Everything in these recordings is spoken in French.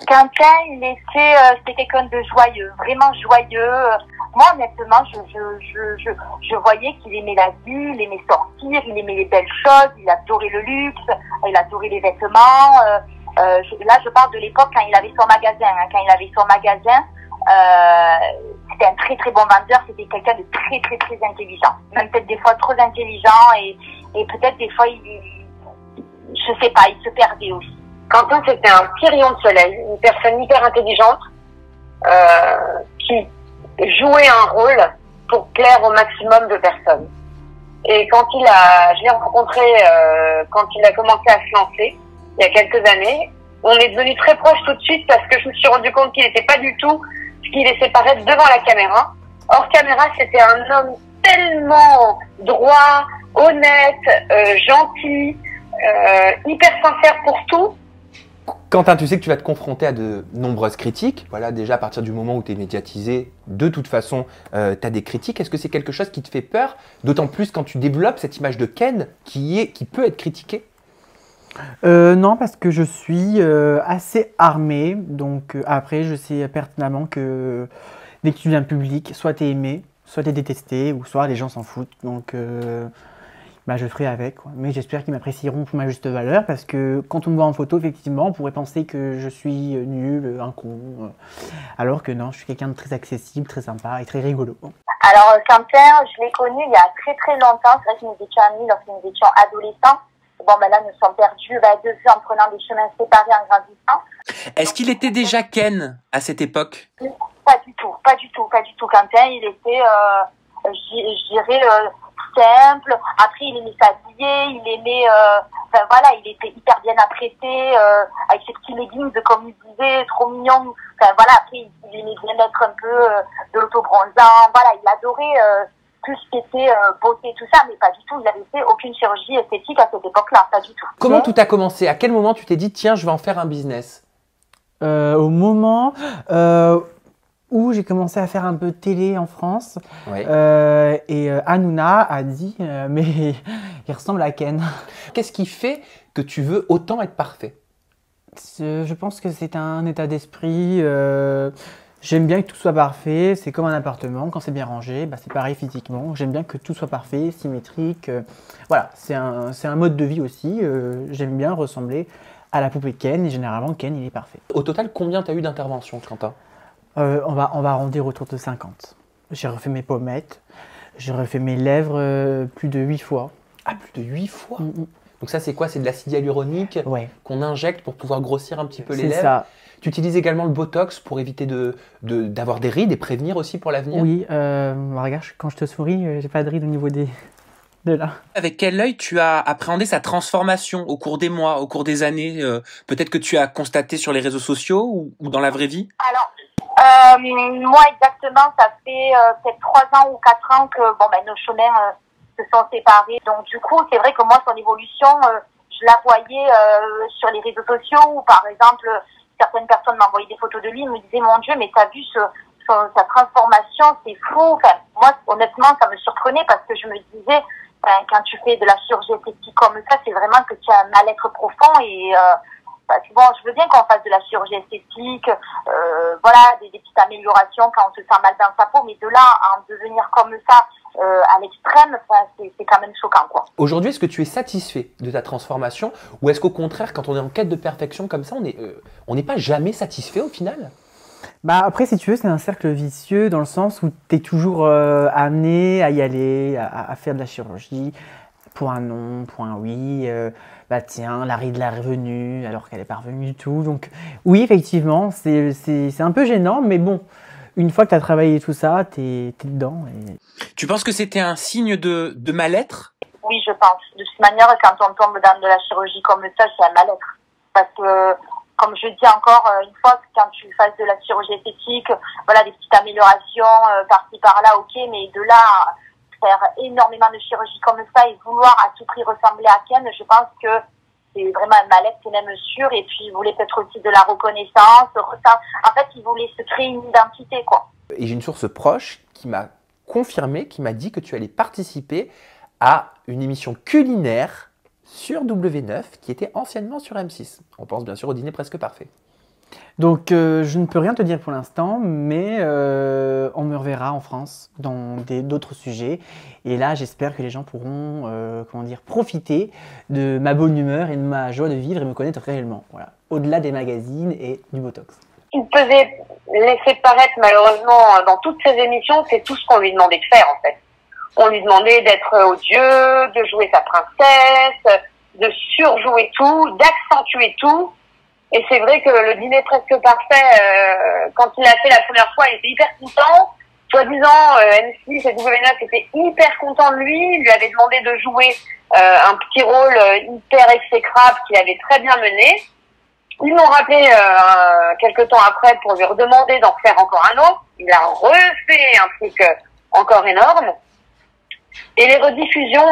Quentin, c'était quelqu'un de joyeux, vraiment joyeux. Moi, honnêtement, je voyais qu'il aimait la vie, il aimait sortir, il aimait les belles choses, il adorait le luxe, il adorait les vêtements. Là, je parle de l'époque quand il avait son magasin. Quand il avait son magasin, c'était un très très bon vendeur, c'était quelqu'un de très très très intelligent. Même peut-être des fois trop intelligent et peut-être des fois, je sais pas, il se perdait aussi. Quentin, c'était un petit rayon de soleil, une personne hyper intelligente qui jouait un rôle pour plaire au maximum de personnes. Et je l'ai rencontré quand il a commencé à se lancer, il y a quelques années. On est devenus très proches tout de suite parce que je me suis rendu compte qu'il n'était pas du tout ce qu'il laissait paraître devant la caméra. Hors caméra, c'était un homme tellement droit, honnête, gentil, hyper sincère pour tout. Quentin, tu sais que tu vas te confronter à de nombreuses critiques. Voilà, déjà à partir du moment où tu es médiatisé, de toute façon, tu as des critiques. Est-ce que c'est quelque chose qui te fait peur? D'autant plus quand tu développes cette image de Ken qui peut être critiquée. Non, parce que je suis assez armé. Donc après, je sais pertinemment que dès que tu viens public, soit tu es aimé, soit tu es détesté, ou soit les gens s'en foutent. Donc je ferai avec, quoi. Mais j'espère qu'ils m'apprécieront pour ma juste valeur, parce que quand on me voit en photo, effectivement, on pourrait penser que je suis nul, un con, alors que non, je suis quelqu'un de très accessible, très sympa et très rigolo. Alors Quentin, je l'ai connu il y a très très longtemps. C'est vrai que nous étions amis lorsque nous étions adolescents. Bon, là, nous sommes perdus de vue en prenant des chemins séparés en grandissant. Est-ce qu'il était déjà Ken à cette époque? Pas du tout. Quentin, il était, je dirais, simple. Après, il aimait s'habiller, il aimait, il était hyper bien apprêté, avec ses petits leggings, comme il disait, trop mignon. Après, il aimait bien mettre un peu de l'autobronzant. Il adorait tout ce qui était beauté, tout ça, mais pas du tout. Il n'avait fait aucune chirurgie esthétique à cette époque-là, pas du tout. Comment tout a commencé? À quel moment tu t'es dit, tiens, je vais en faire un business? Au moment où j'ai commencé à faire un peu de télé en France, Oui. et Hanouna a dit mais il ressemble à Ken. Qu'est-ce qui fait que tu veux autant être parfait? Je pense que c'est un état d'esprit. J'aime bien que tout soit parfait. C'est comme un appartement, quand c'est bien rangé, c'est pareil physiquement. J'aime bien que tout soit parfait, symétrique. Voilà, c'est un mode de vie aussi. J'aime bien ressembler à la poupée Ken, et généralement Ken il est parfait. Au total, combien tu as eu d'interventions, Quentin? On va arrondir autour de 50. J'ai refait mes pommettes, j'ai refait mes lèvres plus de 8 fois. Ah, plus de 8 fois? Donc ça, c'est quoi? C'est de l'acide hyaluronique qu'on injecte pour pouvoir grossir un petit peu les lèvres? C'est ça. Tu utilises également le Botox pour éviter d'avoir des rides et prévenir aussi pour l'avenir? Oui, regarde, quand je te souris, j'ai pas de rides au niveau de là. Avec quel œil tu as appréhendé sa transformation au cours des mois, au cours des années? Peut-être que tu as constaté sur les réseaux sociaux ou dans la vraie vie? Alors, moi exactement, ça fait peut-être 3 ans ou 4 ans que nos chemins se sont séparés. Donc du coup, c'est vrai que moi, son évolution, je la voyais sur les réseaux sociaux, où par exemple, certaines personnes m'envoyaient des photos de lui, me disaient, mon Dieu, mais t'as vu sa transformation, c'est fou. Moi, honnêtement, ça me surprenait parce que je me disais, quand tu fais de la chirurgie esthétique comme ça, c'est vraiment que tu as un mal-être profond et je veux bien qu'on fasse de la chirurgie esthétique, des petites améliorations quand on se sent mal dans sa peau, mais de là à en devenir comme ça à l'extrême, c'est quand même choquant, quoi. Aujourd'hui, est-ce que tu es satisfait de ta transformation ou est-ce qu'au contraire, quand on est en quête de perfection comme ça, on n'est pas jamais satisfait au final? Après, si tu veux, c'est un cercle vicieux dans le sens où tu es toujours amené à y aller, à faire de la chirurgie pour un non, pour un oui. Tiens, la ride est revenue alors qu'elle n'est pas revenue du tout. Donc oui, effectivement, c'est un peu gênant, mais bon, une fois que tu as travaillé tout ça, tu es dedans. Et... Tu penses que c'était un signe de mal-être? Oui, je pense. De toute manière, quand on tombe dans de la chirurgie comme ça, c'est un mal-être. Parce que, comme je dis encore une fois, quand tu fasses de la chirurgie esthétique, des petites améliorations par-ci par-là, ok, mais de là à faire énormément de chirurgie comme ça et vouloir à tout prix ressembler à Ken, je pense que c'est vraiment un mal-être, c'est même sûr. Et puis, il voulait peut-être aussi de la reconnaissance. En fait, il voulait se créer une identité, quoi. Et j'ai une source proche qui m'a confirmé, qui m'a dit que tu allais participer à une émission culinaire sur W9 qui était anciennement sur M6. On pense bien sûr au Dîner Presque Parfait. Donc, je ne peux rien te dire pour l'instant, mais on me reverra en France dans d'autres sujets. Et là, j'espère que les gens pourront comment dire, profiter de ma bonne humeur et de ma joie de vivre et me connaître réellement. Voilà. Au-delà des magazines et du Botox. Il faisait laisser paraître malheureusement dans toutes ses émissions, c'est tout ce qu'on lui demandait de faire en fait. On lui demandait d'être odieux, de jouer sa princesse, de surjouer tout, d'accentuer tout. Et c'est vrai que le dîner presque parfait, quand il l'a fait la première fois, il était hyper content. Soi-disant, M6 et W9 étaient hyper contents de lui. Il lui avait demandé de jouer un petit rôle hyper exécrable qu'il avait très bien mené. Ils m'ont rappelé quelques temps après pour lui redemander d'en faire encore un autre. Il a refait un truc encore énorme. Et les rediffusions,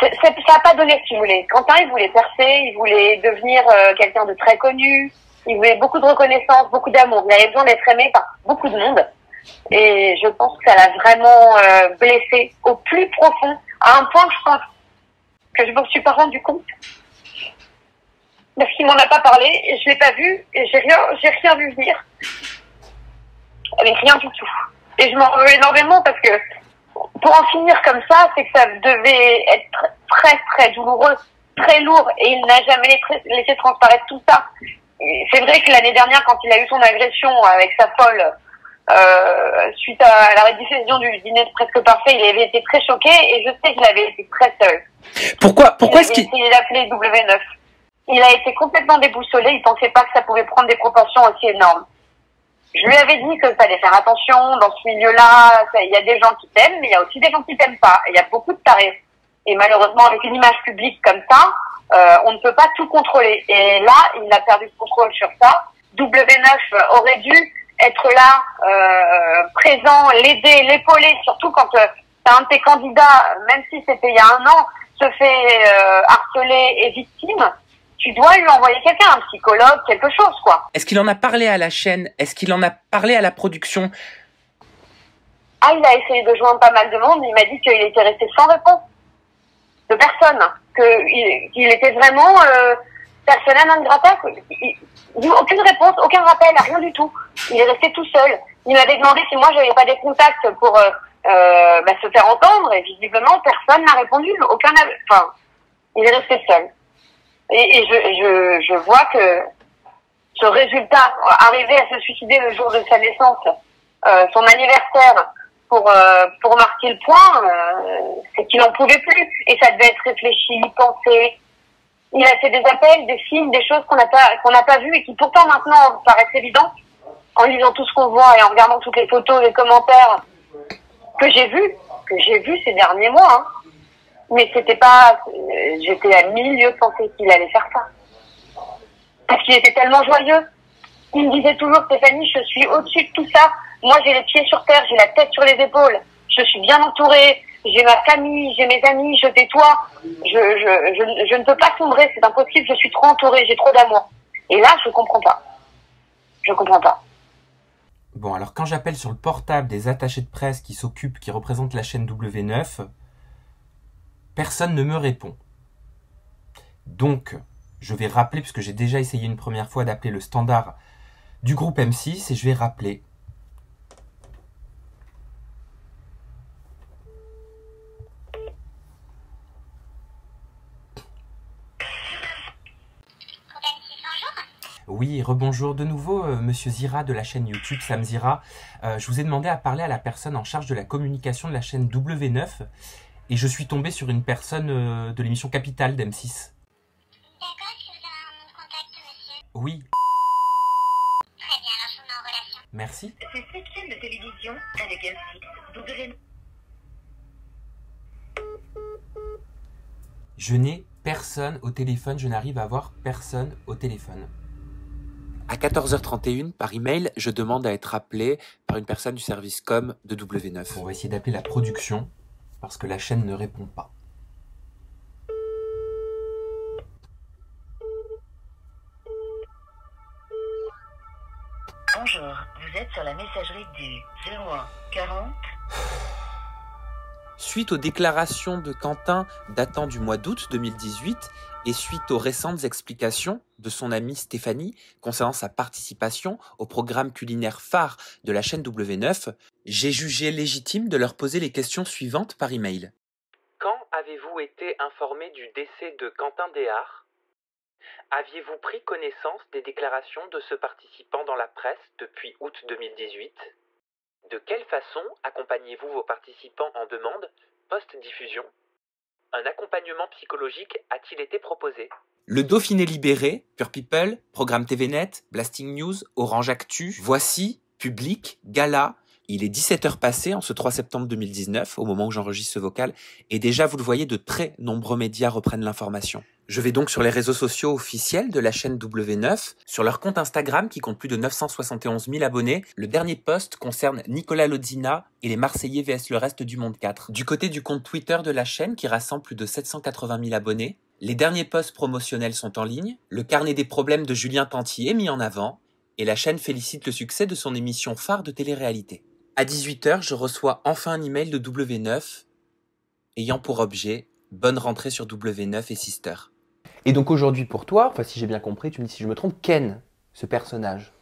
ça n'a pas donné ce qu'il voulait. Quentin, il voulait percer, il voulait devenir quelqu'un de très connu, il voulait beaucoup de reconnaissance, beaucoup d'amour. Il avait besoin d'être aimé par beaucoup de monde. Et je pense que ça l'a vraiment blessé au plus profond, à un point que je pense que je ne me suis pas rendu compte. Parce qu'il m'en a pas parlé, et je l'ai pas vu, et j'ai rien vu venir. Mais rien du tout. Et je m'en veux énormément parce que pour en finir comme ça, c'est que ça devait être très très douloureux, très lourd, et il n'a jamais laissé transparaître tout ça. C'est vrai que l'année dernière, quand il a eu son agression avec sa folle, suite à la rediffusion du dîner de presque parfait, il avait été très choqué, et je sais qu'il avait été très seul. Pourquoi est-ce qu'il... Il avait essayé d'appeler W9. Il a été complètement déboussolé, il pensait pas que ça pouvait prendre des proportions aussi énormes. Je lui avais dit qu'il fallait faire attention, dans ce milieu-là, il y a des gens qui t'aiment, mais il y a aussi des gens qui t'aiment pas, et il y a beaucoup de tarés. Et malheureusement, avec une image publique comme ça, on ne peut pas tout contrôler. Et là, il a perdu le contrôle sur ça. W9 aurait dû être là, présent, l'aider, l'épauler, surtout quand t'as un de tes candidats, même si c'était il y a un an, se fait harceler et victime. Tu dois lui envoyer quelqu'un, un psychologue, quelque chose, quoi. Est-ce qu'il en a parlé à la chaîne? Est-ce qu'il en a parlé à la production? Ah, il a essayé de joindre pas mal de monde. Il m'a dit qu'il était resté sans réponse de personne, qu'il était vraiment persona non grata. Aucune réponse, aucun rappel, rien du tout. Il est resté tout seul. Il m'avait demandé si moi j'avais pas des contacts pour se faire entendre, et visiblement personne n'a répondu. Enfin, il est resté seul. Et je vois que ce résultat, arriver à se suicider le jour de sa naissance, son anniversaire, pour marquer le point, c'est qu'il n'en pouvait plus. Et ça devait être réfléchi, pensé. Il a fait des appels, des films, des choses qu'on n'a pas vues et qui pourtant maintenant paraissent évidentes, en lisant tout ce qu'on voit et en regardant toutes les photos, les commentaires que j'ai vus ces derniers mois, hein. Mais c'était pas, j'étais à mille lieues de penser qu'il allait faire ça. Parce qu'il était tellement joyeux. Il me disait toujours, Stéphanie, je suis au-dessus de tout ça. Moi, j'ai les pieds sur terre, j'ai la tête sur les épaules. Je suis bien entourée. J'ai ma famille, j'ai mes amis, je tais-toi. Je ne peux pas sombrer, c'est impossible. Je suis trop entourée, j'ai trop d'amour. Et là, je comprends pas. Je comprends pas. Bon, alors quand j'appelle sur le portable des attachés de presse qui représentent la chaîne W9, personne ne me répond. Donc, je vais rappeler, puisque j'ai déjà essayé une première fois d'appeler le standard du groupe M6, et je vais rappeler. Oui, rebonjour de nouveau, Monsieur Zira de la chaîne YouTube Sam Zira. Je vous ai demandé à parler à la personne en charge de la communication de la chaîne W9, et je suis tombé sur une personne de l'émission Capitale d'M6. D'accord, est-ce que vous avez un nom de contact, monsieur? Oui. Très bien, alors je vous mets en relation. Merci. C'est cette chaîne de télévision avec M6. Je n'ai personne au téléphone, je n'arrive à avoir personne au téléphone. À 14h31, par email, je demande à être appelé par une personne du service com de W9. On va essayer d'appeler la production, parce que la chaîne ne répond pas. Bonjour, vous êtes sur la messagerie du 01 40. Suite aux déclarations de Quentin datant du mois d'août 2018 et suite aux récentes explications de son amie Stéphanie concernant sa participation au programme culinaire phare de la chaîne W9, j'ai jugé légitime de leur poser les questions suivantes par email. Quand avez-vous été informé du décès de Quentin Déard? Aviez-vous pris connaissance des déclarations de ce participant dans la presse depuis août 2018? De quelle façon accompagnez-vous vos participants en demande post-diffusion? Un accompagnement psychologique a-t-il été proposé? Le Dauphiné libéré, Pure People, Programme TVNet, Blasting News, Orange Actu, Voici, Public, Gala. Il est 17h passé en ce 3 septembre 2019, au moment où j'enregistre ce vocal, et déjà, vous le voyez, de très nombreux médias reprennent l'information. Je vais donc sur les réseaux sociaux officiels de la chaîne W9, sur leur compte Instagram qui compte plus de 971 000 abonnés. Le dernier post concerne Nicolas Lodzina et les Marseillais vs le reste du monde 4. Du côté du compte Twitter de la chaîne qui rassemble plus de 780 000 abonnés, les derniers posts promotionnels sont en ligne, le carnet des problèmes de Julien Tanti est mis en avant, et la chaîne félicite le succès de son émission phare de télé-réalité. À 18h, je reçois enfin un email de W9 ayant pour objet « Bonne rentrée sur W9 et Sister ». Et donc aujourd'hui pour toi, enfin si j'ai bien compris, tu me dis si je me trompe, Ken, ce personnage,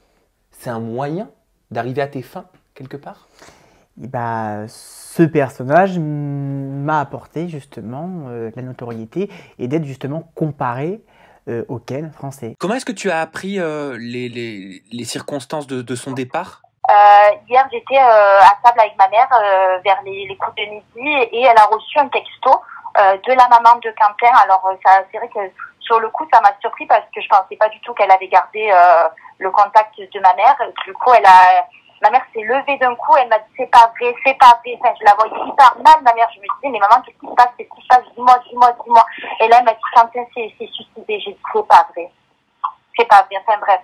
c'est un moyen d'arriver à tes fins quelque part? Bah, ce personnage m'a apporté justement la notoriété et d'être justement comparé au Ken français. Comment est-ce que tu as appris les circonstances de son départ? Hier, j'étais à table avec ma mère vers les coups de midi et elle a reçu un texto de la maman de Quentin. Alors, c'est vrai que sur le coup, ça m'a surpris parce que je pensais pas du tout qu'elle avait gardé le contact de ma mère. Du coup, ma mère s'est levée d'un coup, elle m'a dit c'est pas vrai, c'est pas vrai. Enfin, je la voyais hyper mal, ma mère. Je me disais mais maman, qu'est-ce qui se passe, qu'est-ce qui se passe, dis-moi. Et là, elle m'a dit Quentin s'est suicidé. J'ai dit c'est pas vrai. Enfin bref,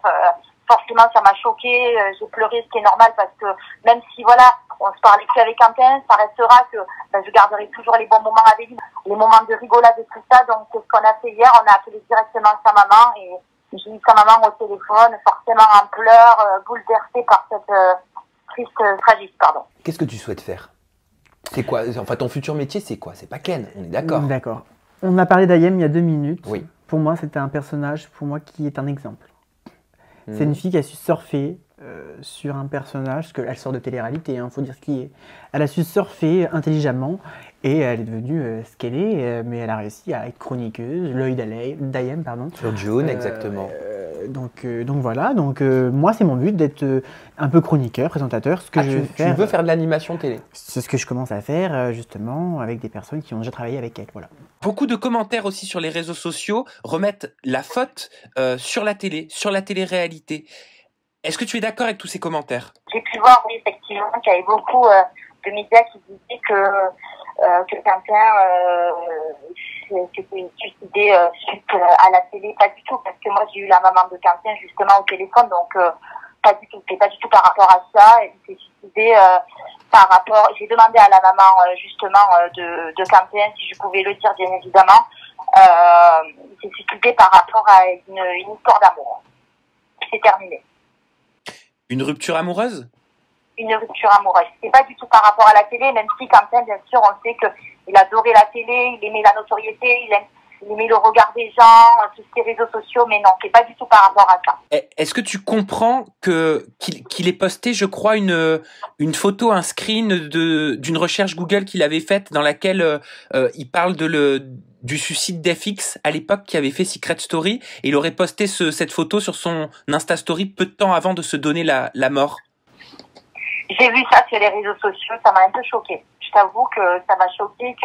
forcément ça m'a choquée, j'ai pleuré, ce qui est normal parce que même si voilà, on se parlait plus avec Quentin, ça restera que je garderai toujours les bons moments avec lui, les moments de rigolade et tout ça. Donc c'est ce qu'on a fait hier, on a appelé directement sa maman et j'ai eu sa maman au téléphone, forcément en pleurs, bouleversée par cette triste tragédie, pardon. Qu'est-ce que tu souhaites faire? C'est quoi? Enfin ton futur métier c'est quoi? C'est pas Ken, on est d'accord? D'accord. On a parlé d'Ayem il y a 2 minutes. Oui. Pour moi, c'était un personnage qui est un exemple. C'est une fille qui a su surfer sur un personnage, parce qu'elle sort de télé-réalité, faut dire ce qui est. Elle a su surfer intelligemment et elle est devenue ce qu'elle est, mais elle a réussi à être chroniqueuse, l'œil d'Ayem, pardon. Sur June, exactement. Donc voilà, moi c'est mon but d'être un peu chroniqueur, présentateur. Ce que je tu veux faire de l'animation télé? C'est ce que je commence à faire justement avec des personnes qui ont déjà travaillé avec elle, voilà. Beaucoup de commentaires aussi sur les réseaux sociaux remettent la faute sur la télé-réalité. Est-ce que tu es d'accord avec tous ces commentaires? J'ai pu voir, oui, effectivement, qu'il y avait beaucoup de médias qui disaient que Quentin s'était suicidé suite à la télé. Pas du tout, parce que moi j'ai eu la maman de Quentin justement au téléphone, donc pas du tout. C'est pas du tout par rapport à ça. Il s'est suicidé par rapport. J'ai demandé à la maman justement de Quentin si je pouvais le dire, bien évidemment. Il s'est suicidé par rapport à une histoire d'amour. C'est terminé. Une rupture amoureuse? Une rupture amoureuse. C'est pas du tout par rapport à la télé, même si Quentin, bien sûr, on sait qu'il adorait la télé, il aimait la notoriété, il aimait le regard des gens, tous ces réseaux sociaux, mais non, c'est pas du tout par rapport à ça. Est-ce que tu comprends qu'il ait posté, je crois, une photo, un screen d'une recherche Google qu'il avait faite dans laquelle il parle du suicide d'FX à l'époque qui avait fait Secret Story et il aurait posté cette photo sur son Insta Story peu de temps avant de se donner la mort? J'ai vu ça sur les réseaux sociaux, ça m'a un peu choquée. Je t'avoue que ça m'a choquée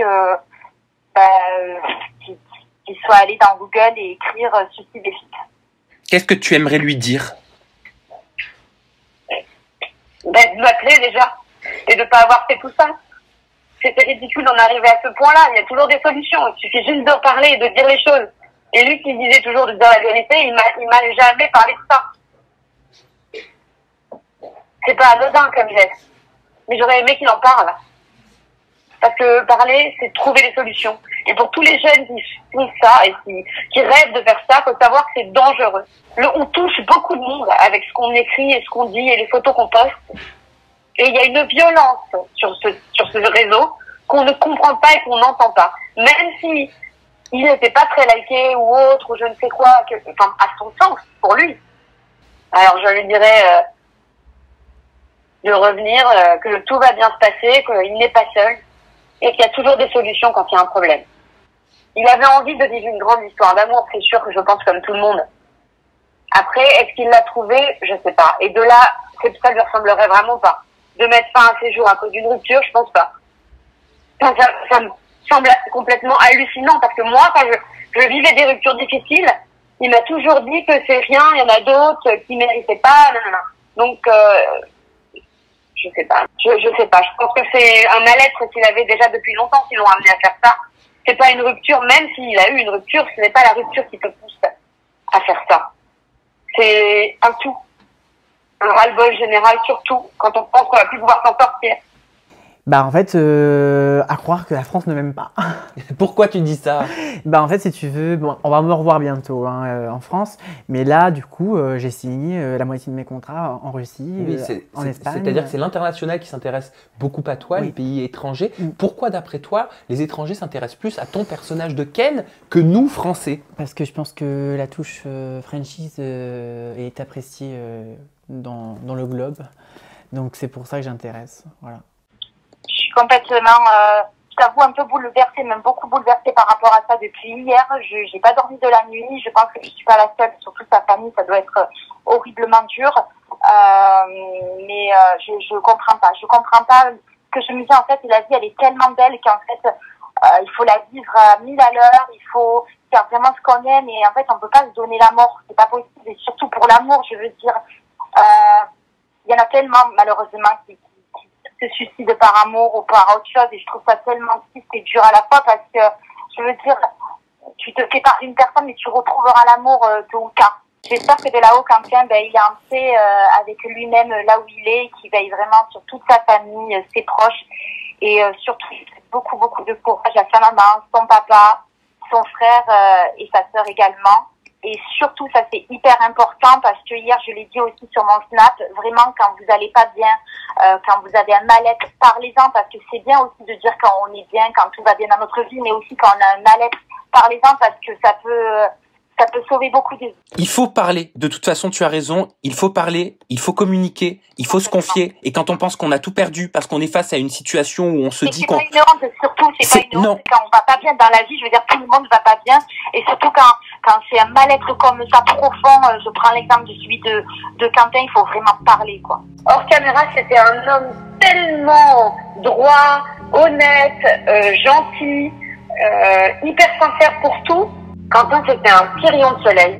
qu'il soit allé dans Google et écrire suicide d'FX. Qu'est-ce que tu aimerais lui dire? De m'appeler déjà et de pas avoir fait tout ça. C'était ridicule d'en arriver à ce point-là. Il y a toujours des solutions. Il suffit juste de parler et de dire les choses. Et lui qui disait toujours de dire la vérité, il m'a jamais parlé de ça. C'est pas anodin comme geste. Mais j'aurais aimé qu'il en parle. Parce que parler, c'est trouver des solutions. Et pour tous les jeunes qui font ça et qui rêvent de faire ça, faut savoir que c'est dangereux. On touche beaucoup de monde avec ce qu'on écrit et ce qu'on dit et les photos qu'on poste. Et il y a une violence sur ce réseau qu'on ne comprend pas et qu'on n'entend pas. Même si il n'était pas très liké ou autre, ou je ne sais quoi, enfin, à son sens, pour lui. Alors je lui dirais de revenir, que tout va bien se passer, qu'il n'est pas seul, et qu'il y a toujours des solutions quand il y a un problème. Il avait envie de vivre une grande histoire d'amour, c'est sûr que je pense comme tout le monde. Après, est-ce qu'il l'a trouvé? Je sais pas. Et de là, ça lui ressemblerait vraiment pas. De mettre fin à ses jours à cause d'une rupture, je pense pas. Enfin, ça me semble complètement hallucinant parce que moi, quand je vivais des ruptures difficiles, il m'a toujours dit que c'est rien, il y en a d'autres qui méritaient pas, nanana. Donc, je sais pas. Je sais pas. Je pense que c'est un mal-être qu'il avait déjà depuis longtemps qui l'ont amené à faire ça. C'est pas une rupture, même s'il a eu une rupture, ce n'est pas la rupture qui te pousse à faire ça. C'est un tout. Un ras-le-bol général, surtout quand on pense qu'on va plus pouvoir s'en sortir. Bah en fait, à croire que la France ne m'aime pas. Pourquoi tu dis ça? Bah en fait, si tu veux, bon, on va me revoir bientôt en France, mais là, du coup, j'ai signé la moitié de mes contrats en Russie, Oui, en Espagne. c'est-à-dire que c'est l'international qui s'intéresse beaucoup à toi, Oui. les pays étrangers. Pourquoi, d'après toi, les étrangers s'intéressent plus à ton personnage de Ken que nous, Français? Parce que je pense que la touche franchise est appréciée dans le globe, donc c'est pour ça que j'intéresse. Voilà. Je suis complètement, je t'avoue, un peu bouleversée, même beaucoup bouleversée par rapport à ça depuis hier. Je n'ai pas dormi de la nuit. Je pense que je suis pas la seule, surtout sa famille, ça doit être horriblement dur. Mais je comprends pas. Je comprends pas que je me dis, en fait, la vie, elle est tellement belle qu'en fait, il faut la vivre à 1000 à l'heure. Il faut faire vraiment ce qu'on aime. Et en fait, on peut pas se donner la mort. C'est pas possible. Et surtout pour l'amour, je veux dire, il y en a tellement, malheureusement, qui se suicident par amour ou par autre chose, et je trouve ça tellement triste et dur à la fois parce que, je veux dire, tu te sépares d'une personne mais tu retrouveras l'amour tôt ou tard. J'espère que de là-haut, Quentin, il est en paix avec lui-même là où il est, qu'il veille vraiment sur toute sa famille, ses proches, et surtout beaucoup de courage à sa maman, son papa, son frère et sa sœur également. Et surtout, ça c'est hyper important parce que hier, je l'ai dit aussi sur mon Snap, vraiment quand vous allez pas bien, quand vous avez un mal-être, parlez-en parce que c'est bien aussi de dire quand on est bien, quand tout va bien dans notre vie, mais aussi quand on a un mal-être, parlez-en parce que ça peut sauver beaucoup de vies. Il faut parler. De toute façon, tu as raison. Il faut parler, il faut communiquer, il faut se confier. Et quand on pense qu'on a tout perdu parce qu'on est face à une situation où on se dit qu'on... C'est pas une honte, surtout, c'est pas une honte. Quand on va pas bien dans la vie, je veux dire, tout le monde va pas bien. Et surtout quand c'est un mal-être comme ça profond, je prends l'exemple de celui de Quentin, il faut vraiment parler, quoi. Hors caméra, c'était un homme tellement droit, honnête, gentil, hyper sincère pour tout. Quentin, c'était un petit rayon de soleil.